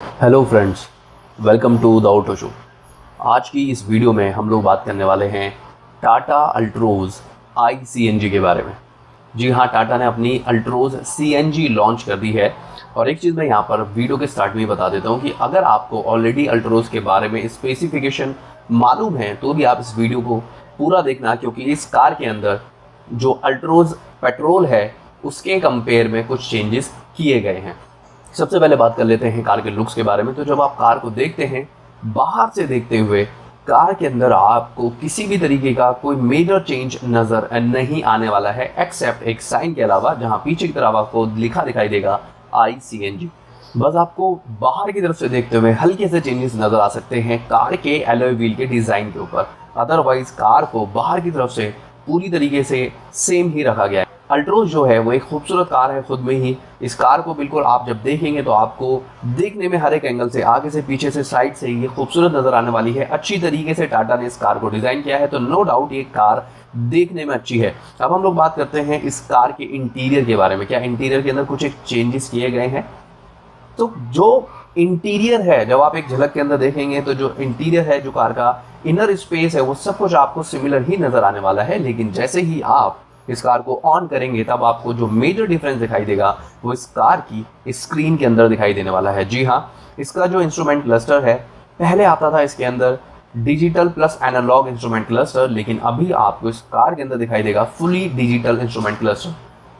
Hello friends, welcome to the auto show. आज की इस वीडियो में हम लोग बात करने वाले हैं टाटा अल्ट्रोज ICNG के बारे में। जी हाँ, टाटा ने अपनी अल्ट्रोज CNG लॉन्च कर दी है। और एक चीज़ मैं यहाँ पर वीडियो के स्टार्ट में ही बता देता हूँ कि अगर आपको ऑलरेडी अल्ट्रोज के बारे में स्पेसिफिकेशन मालूम है तो भी आप इस वीडियो को पूरा देखना, क्योंकि इस कार के अंदर जो अल्ट्रोज पेट्रोल है उसके कंपेयर में कुछ चेंजेस किए गए हैं। सबसे पहले बात कर लेते हैं कार के लुक्स के बारे में। तो जब आप कार को देखते हैं बाहर से देखते हुए, कार के अंदर आपको किसी भी तरीके का कोई मेजर चेंज नज़र नहीं आने वाला है, एक्सेप्ट एक साइन के अलावा, जहां पीछे की तरफ आपको लिखा दिखाई देगा ICNG। बस आपको बाहर की तरफ से देखते हुए हल्के से चेंजेस नज़र आ सकते हैं कार के एलॉय व्हील के डिज़ाइन के ऊपर। अदरवाइज कार को बाहर की तरफ से पूरी तरीके से सेम ही रखा गया है। अल्ट्रोज जो है वो एक खूबसूरत कार है खुद में ही। इस कार को बिल्कुल आप जब देखेंगे तो आपको देखने में हर एक एंगल से, आगे से, पीछे से, साइड से ये खूबसूरत नज़र आने वाली है। अच्छी तरीके से टाटा ने इस कार को डिज़ाइन किया है, तो नो डाउट ये कार देखने में अच्छी है। अब हम लोग बात करते हैं इस कार के इंटीरियर के बारे में। क्या इंटीरियर के अंदर कुछ एक चेंजेस किए गए हैं? तो जो इंटीरियर है, जब आप एक झलक के अंदर देखेंगे तो जो इंटीरियर है, जो कार का इनर स्पेस है, वो सब कुछ आपको सिमिलर ही नज़र आने वाला है। लेकिन जैसे ही आप इस कार को ऑन करेंगे तब आपको जो मेजर डिफरेंस दिखाई देगा वो इस कार की स्क्रीन के अंदर दिखाई देने वाला है। जी हाँ, इसका जो इंस्ट्रूमेंट क्लस्टर है, पहले आता था इसके अंदर digital plus analog instrument cluster, लेकिन अभी आपको इस कार के अंदर दिखाई देगा fully digital instrument cluster.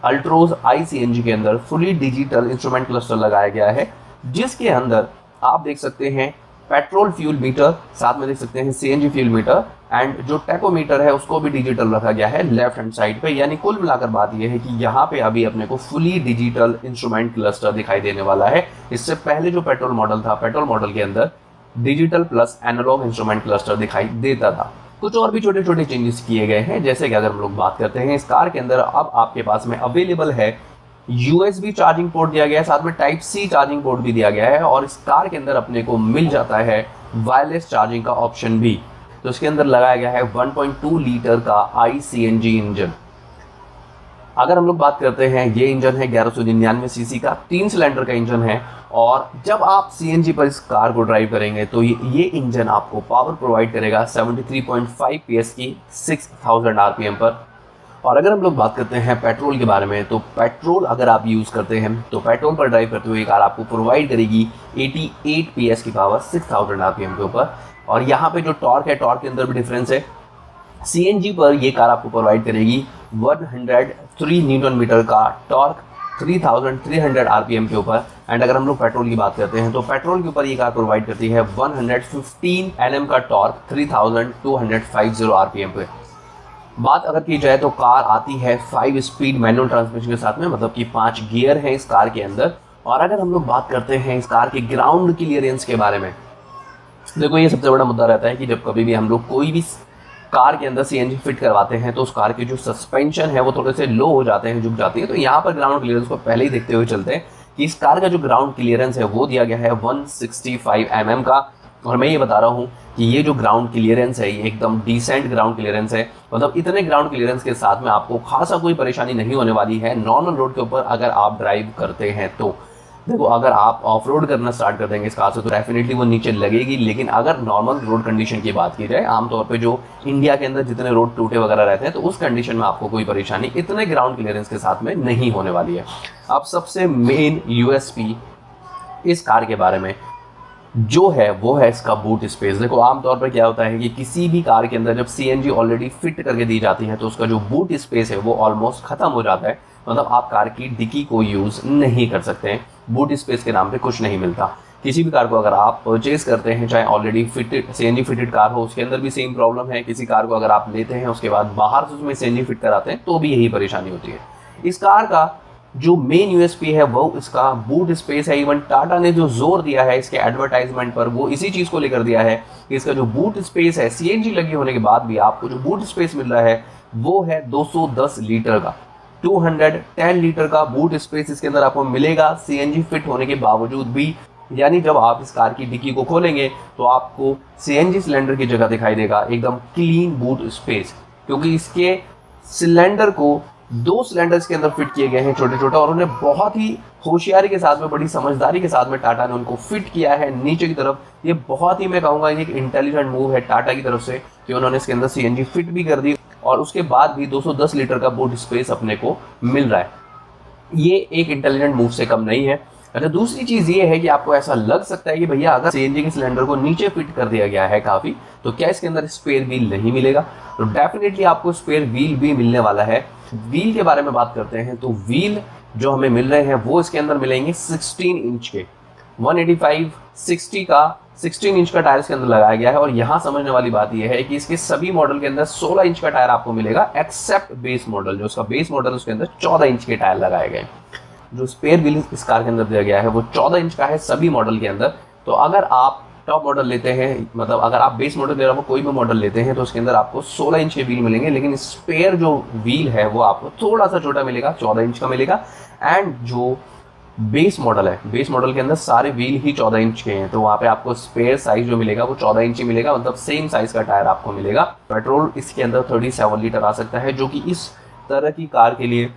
Altroz ICNG के अंदर फुली डिजिटल इंस्ट्रूमेंट क्लस्टर लगाया गया है, जिसके अंदर आप देख सकते हैं पेट्रोल फ्यूल मीटर, साथ में देख सकते हैं CNG फ्यूल मीटर, एंड जो टैकोमीटर है उसको भी डिजिटल रखा गया है लेफ्ट हैंड साइड पे। यानी कुल मिलाकर बात यह है कि यहाँ पे अभी अपने को फुली डिजिटल इंस्ट्रूमेंट क्लस्टर दिखाई देने वाला है। इससे पहले जो पेट्रोल मॉडल था, पेट्रोल मॉडल के अंदर digital plus analog instrument cluster दिखाई देता था। कुछ और भी छोटे छोटे चेंजेस किए गए हैं, जैसे कि अगर हम लोग बात करते हैं इस कार के अंदर, अब आपके पास में अवेलेबल है USB चार्जिंग पोर्ट दिया गया है, साथ में टाइप C चार्जिंग पोर्ट भी दिया गया है, और इस कार के अंदर अपने को मिल जाता है वायरलेस चार्जिंग का ऑप्शन भी। तो इसके अंदर लगाया गया है 1.2 लीटर का ICNG इंजन। अगर हम लोग बात करते हैं, ये इंजन है 1199 सीसी का, 3 सिलेंडर का इंजन है। और जब आप CNG पर इस कार को ड्राइव करेंगे तो ये इंजन आपको पावर प्रोवाइड करेगा 73.5 PS की 6000 RPM पर। और अगर हम लोग बात करते हैं पेट्रोल के बारे में, तो पेट्रोल अगर आप यूज़ करते हैं तो पेट्रोल पर ड्राइव करते हुए कार आपको प्रोवाइड करेगी 88 PS की पावर 6000 RPM के ऊपर। और यहाँ पे जो टॉर्क है, टॉर्क के अंदर भी डिफरेंस है। CNG पर ये कार आपको प्रोवाइड करेगी 103 न्यूटन मीटर का टॉर्क 3300 RPM के ऊपर। एंड अगर हम लोग पेट्रोल की बात करते हैं तो पेट्रोल के ऊपर ये कार प्रोवाइड करती है 115 Nm का टॉर्क 3250 RPM पे। बात अगर की जाए तो कार आती है 5 स्पीड मैनुअल ट्रांसमिशन के साथ में, मतलब कि 5 गियर हैं इस कार के अंदर। और अगर हम लोग बात करते हैं इस कार के ग्राउंड क्लियरेंस के बारे में, देखो ये सबसे बड़ा मुद्दा रहता है कि जब कभी भी हम लोग कोई भी कार के अंदर CNG फिट करवाते हैं तो उस कार के जो सस्पेंशन है वो थोड़े से लो हो जाते हैं, झुक जाती है। तो यहाँ पर ग्राउंड क्लियरेंस को पहले ही देखते हुए चलते हैं कि इस कार का जो ग्राउंड क्लियरेंस है वो दिया गया है 165 mm का। और मैं ये बता रहा हूँ कि ये जो ग्राउंड क्लियरेंस है ये एकदम डिसेंट ग्राउंड क्लियरेंस है, मतलब इतने ग्राउंड क्लियरेंस के साथ में आपको खासा कोई परेशानी नहीं होने वाली है नॉर्मल रोड के ऊपर अगर आप ड्राइव करते हैं तो। देखो, अगर आप ऑफ रोड करना स्टार्ट कर देंगे इस कार से तो डेफिनेटली वो नीचे लगेगी, लेकिन अगर नॉर्मल रोड कंडीशन की बात की जाए, आमतौर पे जो इंडिया के अंदर जितने रोड टूटे वगैरह रहते हैं तो उस कंडीशन में आपको कोई परेशानी इतने ग्राउंड क्लियरेंस के साथ में नहीं होने वाली है। अब सबसे मेन USP इस कार के बारे में जो है वो है इसका बूट स्पेस। देखो, आमतौर पर क्या होता है कि किसी भी कार के अंदर जब CNG ऑलरेडी फिट करके दी जाती है तो उसका जो बूट स्पेस है वो ऑलमोस्ट खत्म हो जाता है, मतलब आप कार की डिक्की को यूज़ नहीं कर सकते हैं, बूट स्पेस के नाम पे कुछ नहीं मिलता। किसी भी कार को अगर आप परचेज करते हैं, चाहे already fitted CNG fitted car हो, उसके अंदर भी सेम प्रॉब्लम है। किसी कार को अगर आप लेते हैं उसके बाद बाहर से उसमें CNG फिट कराते हैं तो भी यही परेशानी होती है। इस कार का जो मेन USP है वो इसका बूट स्पेस है। इवन टाटा ने जो जोर दिया है इसके एडवर्टाइजमेंट पर वो इसी चीज़ को लेकर दिया है कि इसका जो बूट स्पेस है, CNG लगी होने के बाद भी आपको जो बूट स्पेस मिल रहा है वो है 210 लीटर का। 210 लीटर का बूट स्पेस इसके अंदर आपको मिलेगा CNG फिट होने के बावजूद भी। यानी जब आप इस कार की डिक्की को खोलेंगे तो आपको CNG सिलेंडर की जगह दिखाई देगा एकदम क्लीन बूट स्पेस, क्योंकि इसके सिलेंडर को 2 सिलेंडर्स के अंदर फिट किए गए हैं छोटे छोटे, और उन्हें बहुत ही होशियारी के साथ में, बड़ी समझदारी के साथ में टाटा ने उनको फिट किया है नीचे की तरफ। ये बहुत ही, मैं कहूँगा, एक इंटेलिजेंट मूव है टाटा की तरफ से कि उन्होंने इसके अंदर CNG फिट भी कर दी और उसके बाद भी 210 लीटर का बूट स्पेस अपने को मिल रहा है। ये एक इंटेलिजेंट मूव से कम नहीं है। अच्छा, दूसरी चीज़ ये है कि आपको ऐसा लग सकता है कि भैया अगर CNG के सिलेंडर को नीचे फिट कर दिया गया है काफ़ी, तो क्या इसके अंदर स्पेयर व्हील नहीं मिलेगा? तो डेफिनेटली आपको स्पेयर व्हील भी मिलने वाला है। व्हील के बारे में बात करते हैं तो व्हील जो हमें मिल रहे हैं वो इसके अंदर मिलेंगे 16 इंच के। 185 60 का 16 इंच का टायर इसके अंदर लगाया गया है। और यहाँ समझने वाली बात यह है कि इसके सभी मॉडल के अंदर 16 इंच का टायर आपको मिलेगा, एक्सेप्ट बेस मॉडल। जो उसका बेस मॉडल उसके अंदर 14 इंच के टायर लगाए गए। जो स्पेयर व्हील इस कार के अंदर दिया गया है वो 14 इंच का है सभी मॉडल के अंदर। तो अगर आप टॉप मॉडल लेते हैं, मतलब अगर आप बेस मॉडल के अलावा कोई भी मॉडल लेते हैं, तो उसके अंदर आपको 16 इंच के व्हील मिलेंगे, लेकिन स्पेयर जो व्हील है वो आपको थोड़ा सा छोटा मिलेगा, 14 इंच का मिलेगा। एंड जो बेस मॉडल है, बेस मॉडल के अंदर सारे व्हील ही 14 इंच के हैं, तो वहाँ पे आपको स्पेयर साइज जो मिलेगा वो 14 इंच ही मिलेगा, मतलब सेम साइज का टायर आपको मिलेगा। पेट्रोल इसके अंदर 37 लीटर आ सकता है, जो कि इस तरह की कार के लिए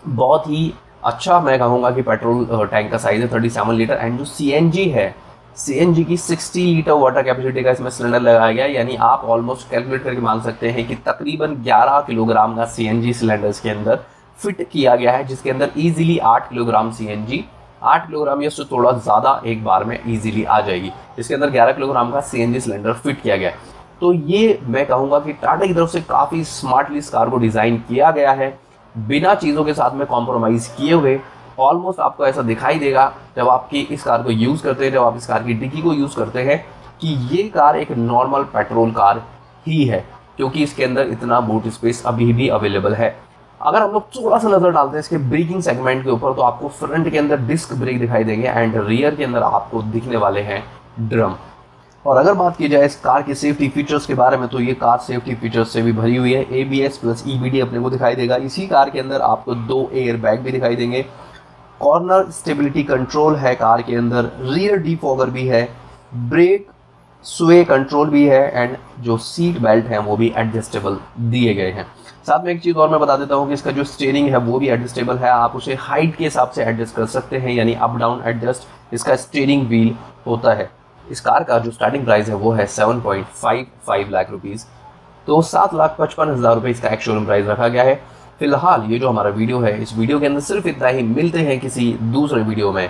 बहुत ही अच्छा, मैं कहूँगा कि पेट्रोल टैंक का साइज है 37 लीटर। एंड जो CNG है, CNG की 60 लीटर वाटर कैपेसिटी का इसमें सिलेंडर लगाया गया है, यानी आप ऑलमोस्ट कैलकुलेट करके मान सकते हैं कि तकरीबन 11 किलोग्राम का CNG सिलेंडर इसके अंदर फिट किया गया है, जिसके अंदर इजीली 8 किलोग्राम CNG, 8 किलोग्राम या उससे थोड़ा ज़्यादा एक बार में इजीली आ जाएगी। इसके अंदर 11 किलोग्राम का CNG सिलेंडर फिट किया गया है। तो ये मैं कहूँगा कि टाटा की तरफ से काफ़ी स्मार्टली इस कार को डिज़ाइन किया गया है, बिना चीज़ों के साथ में कॉम्प्रोमाइज़ किए हुए। ऑलमोस्ट आपको ऐसा दिखाई देगा जब आपकी इस कार को यूज़ करते हैं, जब आप इस कार की डिक्की को यूज़ करते हैं, कि ये कार एक नॉर्मल पेट्रोल कार ही है, क्योंकि इसके अंदर इतना बूट स्पेस अभी भी अवेलेबल है। अगर हम लोग थोड़ा सा नज़र डालते हैं इसके ब्रेकिंग सेगमेंट के ऊपर, तो आपको फ्रंट के अंदर डिस्क ब्रेक दिखाई देंगे एंड रियर के अंदर आपको दिखने वाले हैं ड्रम। और अगर बात की जाए इस कार के सेफ्टी फीचर्स के बारे में, तो ये कार सेफ्टी फीचर्स से भी भरी हुई है। ABS प्लस EBD अपने को दिखाई देगा। इसी कार के अंदर आपको 2 एयर बैग भी दिखाई देंगे। कॉर्नर स्टेबिलिटी कंट्रोल है कार के अंदर, रियर डिफॉगर भी है, ब्रेक स्वे कंट्रोल भी है, एंड जो सीट बेल्ट हैं वो भी एडजस्टेबल दिए गए हैं। साथ में एक चीज़ और मैं बता देता हूँ कि इसका जो स्टीयरिंग है वो भी एडजस्टेबल है। आप उसे हाइट के हिसाब से एडजस्ट कर सकते हैं, यानी अप डाउन एडजस्ट इसका स्टीयरिंग व्हील होता है। इस कार का जो स्टार्टिंग प्राइस है वो है 7.55 लाख रुपीज़। तो 7,55,000 रुपये इसका एक शोरूम प्राइस रखा गया है। फिलहाल ये जो हमारा वीडियो है, इस वीडियो के अंदर सिर्फ इतना ही। मिलते हैं किसी दूसरे वीडियो में।